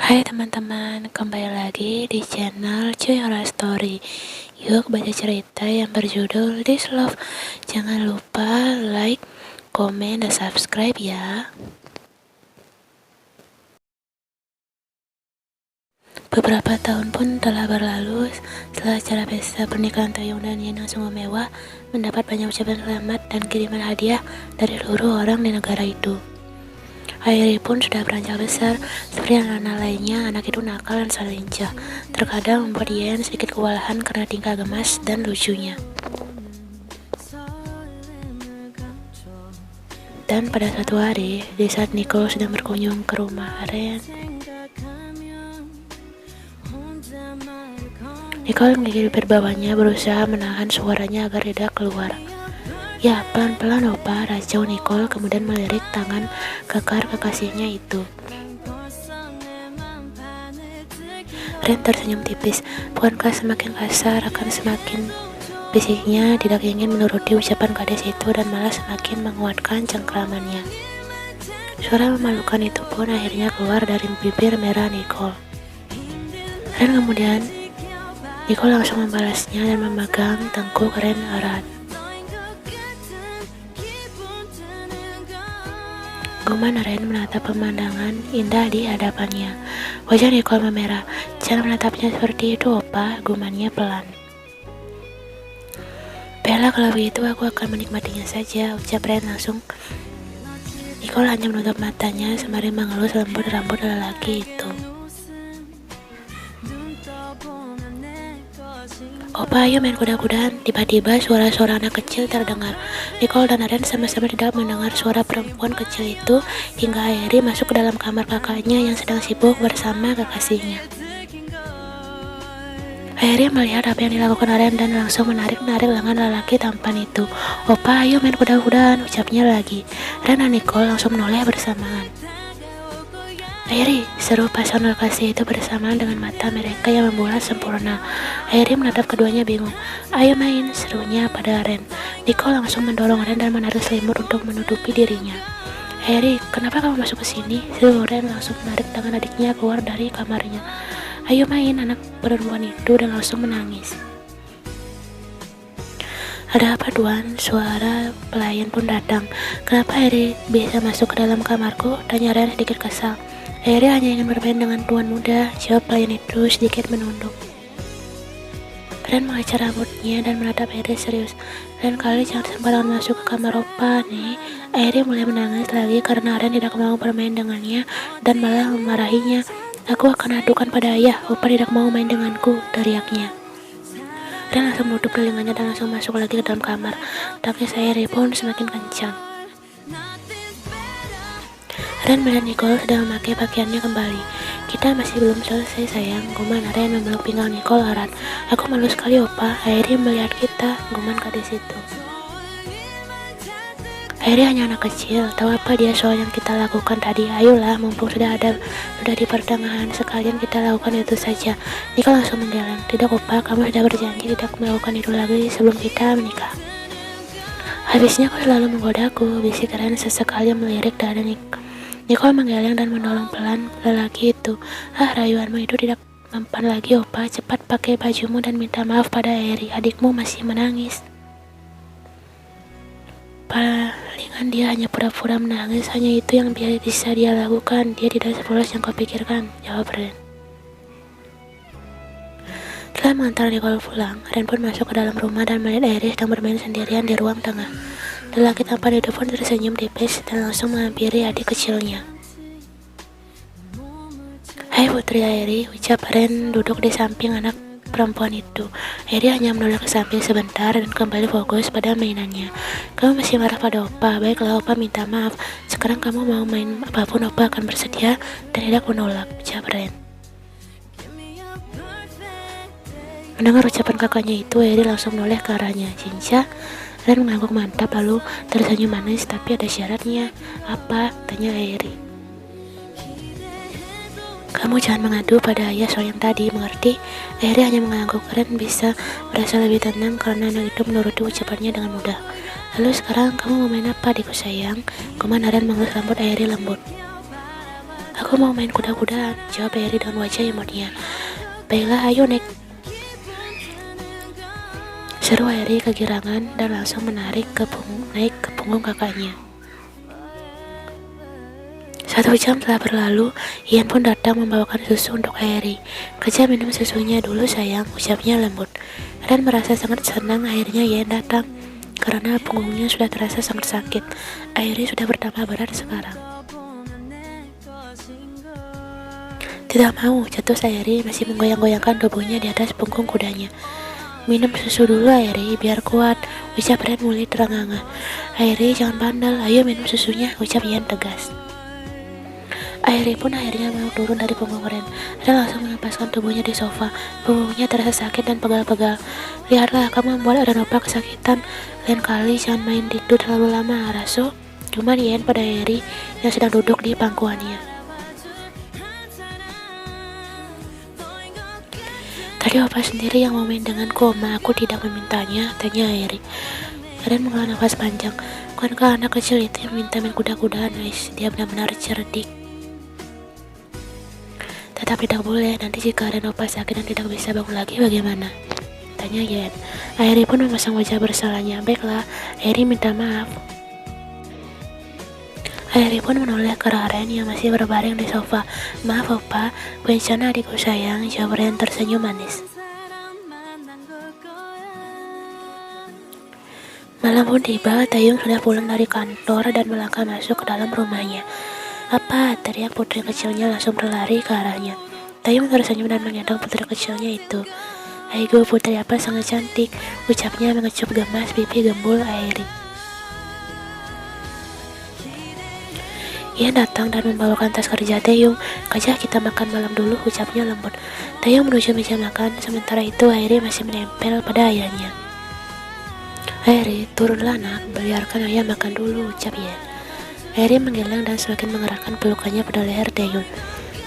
Hai teman-teman, kembali lagi di channel Cuy Horror Story. Yuk baca cerita yang berjudul This Love. Jangan lupa like, komen, dan subscribe ya. Beberapa tahun pun telah berlalu setelah acara pesta pernikahan Taeyong dan Yin yang sungguh mewah mendapat banyak ucapan selamat dan kiriman hadiah dari seluruh orang di negara itu. Airi pun sudah beranjak besar, seperti anak-anak lainnya, anak itu nakal dan selalu lincah. Terkadang membuat Yen sedikit kewalahan karena tingkah gemas dan lucunya. Dan pada suatu hari, di saat Nicole sedang berkunjung ke rumah Ren, Nicole menggigit bibir bawahnya berusaha menahan suaranya agar tidak keluar. Ya, pelan-pelan opa, racau Nicole kemudian melirik tangan kekar kekasihnya itu. Ren tersenyum tipis. Bukankah semakin kasar akan semakin bisiknya, tidak ingin menuruti ucapan gadis itu dan malah semakin menguatkan cengkramannya. Suara memalukan itu pun akhirnya keluar dari bibir merah Nicole. Ren kemudian Nicole langsung membalasnya dan memegang tengkuk Ren erat. Guman Ren menatap pemandangan indah di hadapannya. Wajah Nicole memerah. Jangan menatapnya seperti itu, opa, gumannya pelan. Bella, kalau begitu aku akan menikmatinya saja, ucap Ren langsung. Nicole hanya menutup matanya sembari mengelus lembut rambut lelaki itu. Opa, ayo main kuda-kudaan. Tiba-tiba suara-suara anak kecil terdengar. Nicole dan Ren sama-sama tidak mendengar suara perempuan kecil itu hingga Airi masuk ke dalam kamar kakaknya yang sedang sibuk bersama kekasihnya. Airi melihat apa yang dilakukan Ren dan langsung menarik-narik lengan lelaki tampan itu. Opa, ayo main kuda-kudaan, ucapnya lagi. Ren dan Nicole langsung menoleh bersamaan. Airi, seru pasangan kasih itu bersamaan dengan mata mereka yang membulat sempurna. Airi menatap keduanya bingung. Ayo main, serunya pada Ren. Nicole langsung mendorong Ren dan menarik selimut untuk menutupi dirinya. Airi, kenapa kamu masuk ke sini? Seru Ren langsung menarik tangan adiknya keluar dari kamarnya. Ayo main, anak perempuan itu, dan langsung menangis. Ada apa Tuan? Suara pelayan pun datang. Kenapa Airi bisa masuk ke dalam kamarku? Tanya Ren sedikit kesal. Airi hanya ingin bermain dengan tuan muda, jawab pelayan itu sedikit menunduk. Ren mengejar rambutnya dan menatap Airi serius. Ren, kali jangan sembarangan masuk ke kamar opa nih. Airi mulai menangis lagi karena Ren tidak mau bermain dengannya dan malah memarahinya. Aku akan adukan pada ayah, opa tidak mau main denganku, teriaknya. Ren langsung menutup telinganya dan langsung masuk lagi ke dalam kamar. Tangis Airi pun semakin kencang. Ren melihat Nicole sedang memakai pakaiannya kembali. Kita masih belum selesai sayang, guman Ren memeluk pinggang Nicole erat. Aku malu sekali opa, Airi melihat kita, guman gadis itu. Airi hanya anak kecil, tahu apa dia soal yang kita lakukan tadi? Ayolah, mumpung sudah di pertengahan, sekalian kita lakukan itu saja. Nicole langsung menggeleng. Tidak opa, kamu sudah berjanji tidak melakukan itu lagi sebelum kita menikah. Habisnya kau selalu menggodaku, bisik Ren sesekali melirik dada Nicole menggeleng dan menolong pelan lelaki itu. Rayuanmu itu tidak mempan lagi opa, cepat pakai bajumu dan minta maaf pada Airi, adikmu masih menangis. Palingan dia hanya pura-pura menangis, hanya itu yang bisa dia lakukan, dia tidak sepolos yang kau pikirkan, jawab Ren. Setelah mengantar Nicole pulang, Ren pun masuk ke dalam rumah dan melihat Airi sedang bermain sendirian di ruang tengah. Lelaki tampan itu pun tersenyum tipis dan langsung menghampiri adik kecilnya. Hai putri Airi, ucap Ren duduk di samping anak perempuan itu. Airi hanya menoleh ke samping sebentar dan kembali fokus pada mainannya. Kamu masih marah pada opa? Baiklah opa minta maaf. Sekarang kamu mau main apapun opa akan bersedia dan tidak menolak, ucap Ren. Mendengar ucapan kakaknya itu, Airi langsung menoleh ke arahnya. Cinca? Ren mengangguk mantap lalu tersenyum manis, tapi ada syaratnya. Apa? Tanya Airi. Kamu jangan mengadu pada ayah soal yang tadi, mengerti? Airi hanya mengangguk. Ren bisa merasa lebih tenang karena anak itu menuruti ucapannya dengan mudah. Lalu sekarang kamu mau main apa adikku sayang? Guman Ren mengelus rambut Airi lembut. Aku mau main kuda-kudaan, jawab Eri dengan wajah imutnya. Baiklah, ayo naik, seru Eri kegirangan dan langsung naik ke punggung kakaknya. 1 jam telah berlalu, Ian pun datang membawakan susu untuk Eri. Kerja minum susunya dulu sayang, ucapnya lembut. Dan merasa sangat senang akhirnya Ian datang, karena punggungnya sudah terasa sangat sakit. Eri sudah bertambah berat sekarang. Tidak mau, jatuh Eri masih menggoyang-goyangkan tubuhnya di atas punggung kudanya. Minum susu dulu Eri, biar kuat, ucap Ren mulai terengah-engah. Eri jangan bandel, ayo minum susunya, ucap Ian tegas. Eri pun akhirnya mau turun dari punggung Ren. Ren langsung mengempaskan tubuhnya di sofa. Punggungnya terasa sakit dan pegal-pegal. Lihatlah, kamu membuat Renopa kesakitan. Lain kali jangan main tidur terlalu lama, Raso. Cuma Ian pada Eri yang sedang duduk di pangkuannya. Tadi Opa sendiri yang mau main denganku, Oma. Aku tidak memintanya, tanya Eri. Ren menghela nafas panjang. Bukankah anak kecil itu yang minta main kuda-kudaan, guys? Dia benar-benar cerdik. Tetap tidak boleh, nanti jika Ren Opa sakit dan tidak bisa bangun lagi bagaimana? Tanya Yen. Eri pun memasang wajah bersalahnya. Baiklah, Eri minta maaf. Eri pun menoleh ke Ren yang masih berbaring di sofa. Maaf Opa, bencana adikku sayang, jawab Ren tersenyum manis. Malam pun tiba, Taeyong sudah pulang dari kantor dan melangkah masuk ke dalam rumahnya. Apa? Teriak putri kecilnya langsung berlari ke arahnya. Taeyong tersenyum dan menggendong putri kecilnya itu. Aigo, putri apa sangat cantik, ucapnya mengecup gemas pipi gembul Eri. Ia datang dan membawakan tas kerja Taeyong. Kajah kita makan malam dulu, ucapnya lembut. Taeyong menuju meja makan, sementara itu Eri masih menempel pada ayahnya. Eri, turunlah nak, biarkan ayah makan dulu, ucap Ian. Eri menggeleng dan semakin mengerahkan pelukannya pada leher Taeyong.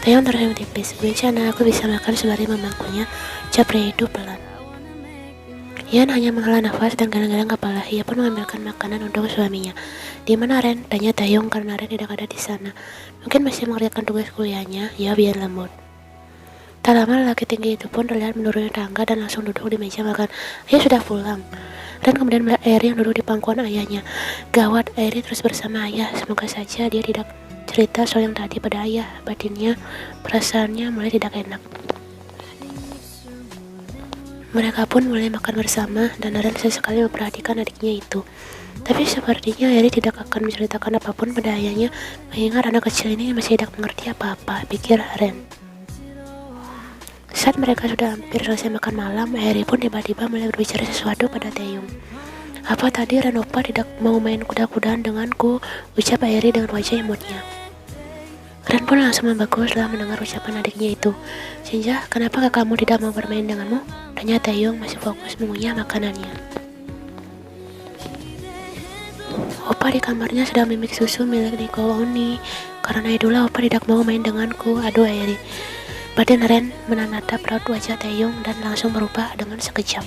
Taeyong tersenyum tipis. Bencana aku bisa makan sembari memangkunya, ucap pria itu pelan. Ian hanya menghela nafas dan geleng-geleng kepala. Ia pun mengambilkan makanan untuk suaminya. Di mana Ren? Tanya Taeyong karena Ren tidak ada di sana. Mungkin masih mengerjakan tugas kuliahnya. Ya, biar lembut. Tak lama lelaki tinggi itu pun terlihat menuruni tangga dan langsung duduk di meja makan. Ayah sudah pulang. Ren kemudian melihat Eri yang duduk di pangkuan ayahnya. Gawat, Eri terus bersama ayah. Semoga saja dia tidak cerita soal yang tadi pada ayah. Batinnya, perasaannya mulai tidak enak. Mereka pun mulai makan bersama dan Ren sesekali memperhatikan adiknya itu. Tapi sepertinya Eri tidak akan menceritakan apapun pada ayahnya, mengingat anak kecil ini masih tidak mengerti apa-apa, pikir Ren. Saat mereka sudah hampir selesai makan malam, Eri pun tiba-tiba mulai berbicara sesuatu pada Taeyong. Apa tadi Ren Opa tidak mau main kuda-kudaan denganku, ucap Eri dengan wajah imutnya. Ren pun langsung membeku setelah mendengar ucapan adiknya itu. Shinja, kenapa kamu tidak mau bermain denganmu? Tanya Taeyong masih fokus mengunyah makanannya. Opa di kamarnya sedang mimik susu milik Nico Oni. Karena itulah Opa tidak mau main denganku, aduh Eri. Badan Ren menatap raut wajah Taeyong dan langsung berubah dengan sekejap.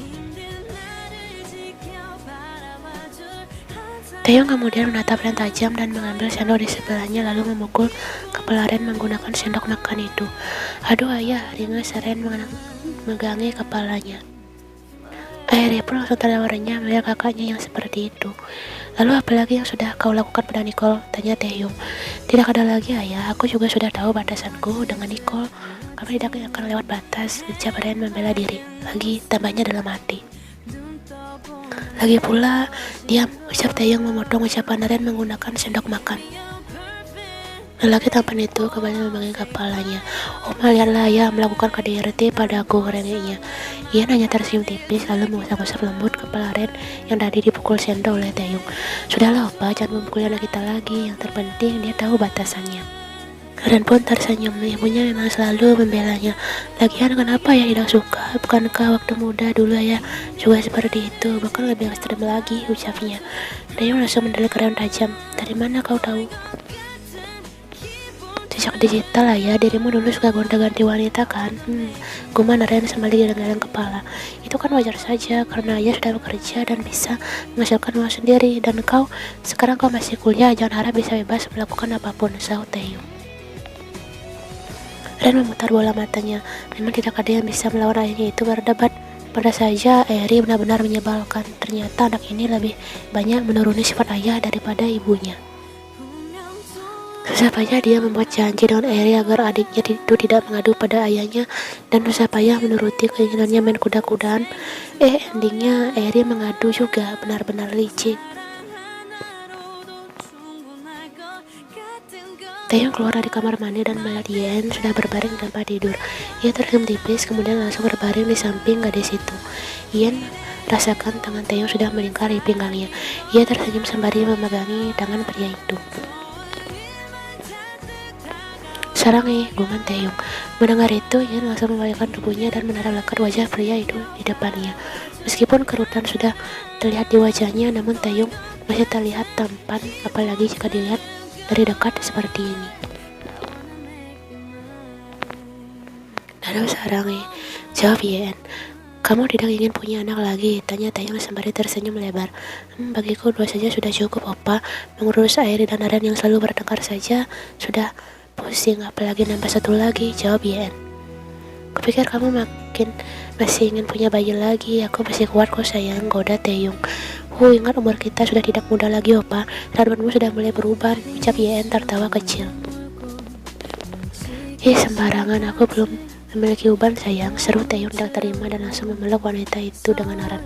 Taeyong kemudian menatap Ren tajam dan mengambil sendok di sebelahnya lalu memukul kepala Ren menggunakan sendok makan itu. Aduh ayah, ringas Ren memegangi kepalanya. Akhirnya pun langsung tertawa-renyah melihat kakaknya yang seperti itu. Lalu apalagi yang sudah kau lakukan pada Nicole? Tanya Taeyong. Tidak ada lagi ayah, aku juga sudah tahu batasanku dengan Nicole. Kami tidak akan lewat batas, ucap Ren membela diri. Lagi tambahnya dalam hati. Lagi pula, diam, ucap Taeyong memotong ucapan Ren menggunakan sendok makan. Lelaki tampan itu kembali memegang kepalanya. Oma, lihatlah ayah melakukan KDRT padaku, reneknya. Ian hanya tersenyum tipis lalu mengusap-usap lembut kepala Ren yang tadi dipukul sendok oleh Taeyong. Sudahlah Opa, jangan memukul anak kita lagi. Yang terpenting dia tahu batasannya. Ren pun tersenyum. Ibunya memang selalu membelanya. Lagian kenapa ya tidak suka? Bukankah waktu muda dulu ya juga seperti itu, bahkan lebih ekstrem lagi, ucapnya. Taeyong langsung mendelik Ren tajam. Dari mana kau tahu? Sejak digital lah ya, dirimu dulu suka gonta-ganti wanita kan? Gumam Ren sambil geleng-geleng kepala. Itu kan wajar saja karena ayah sudah bekerja dan bisa menghasilkan uang sendiri. Dan sekarang kau masih kuliah, jangan harap bisa bebas melakukan apapun, sahut Taeyong. dan memutar bola matanya. Memang tidak ada yang bisa melawan ayahnya itu berdebat. Pada saja Eri benar-benar menyebalkan. Ternyata anak ini lebih banyak menuruni sifat ayah daripada ibunya. Susah payah dia membuat janji dengan Eri agar adiknya itu tidak mengadu pada ayahnya, dan susah payah menuruti keinginannya main kuda-kudaan. Endingnya Eri mengadu juga, benar-benar licik. Taeyong keluar dari kamar mandi dan melihat Yen sudah berbaring tanpa tidur. Ia tersenyum tipis, kemudian langsung berbaring di samping gadis itu. Yen rasakan tangan Taeyong sudah melingkar di pinggangnya. Ia tersenyum sembari memegangi tangan pria itu. Sarangi, guman Taeyong. Mendengar itu, Yen langsung membalikkan tubuhnya dan menatap lekat wajah pria itu di depannya. Meskipun kerutan sudah terlihat di wajahnya, namun Taeyong masih terlihat tampan, apalagi jika dilihat dari dekat seperti ini. Lalu Sarangi, jawab Yen. Kamu tidak ingin punya anak lagi? Tanya Taeyong sembari tersenyum lebar. Bagiku dua saja sudah cukup, Opa. Mengurus air dan Aren yang selalu bertengkar saja sudah pusing, apalagi nambah satu lagi, jawab Yen. Kupikir kamu masih ingin punya bayi lagi. Aku masih kuat kok sayang, goda Taeyong. Ingat umur kita sudah tidak muda lagi, Opa. Rambutmu sudah mulai berubah, ucap Yen tertawa kecil. Sembarangan, aku belum memiliki uban sayang, seru Taeyong tidak terima dan langsung memeluk wanita itu dengan erat.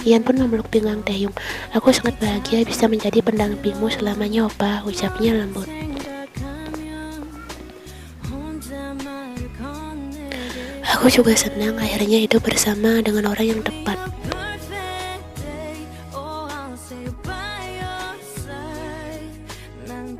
Yen pun memeluk pinggang Taeyong. Aku sangat bahagia bisa menjadi pendampingmu selamanya, Opa, ucapnya lembut. Aku juga senang akhirnya hidup bersama dengan orang yang tepat.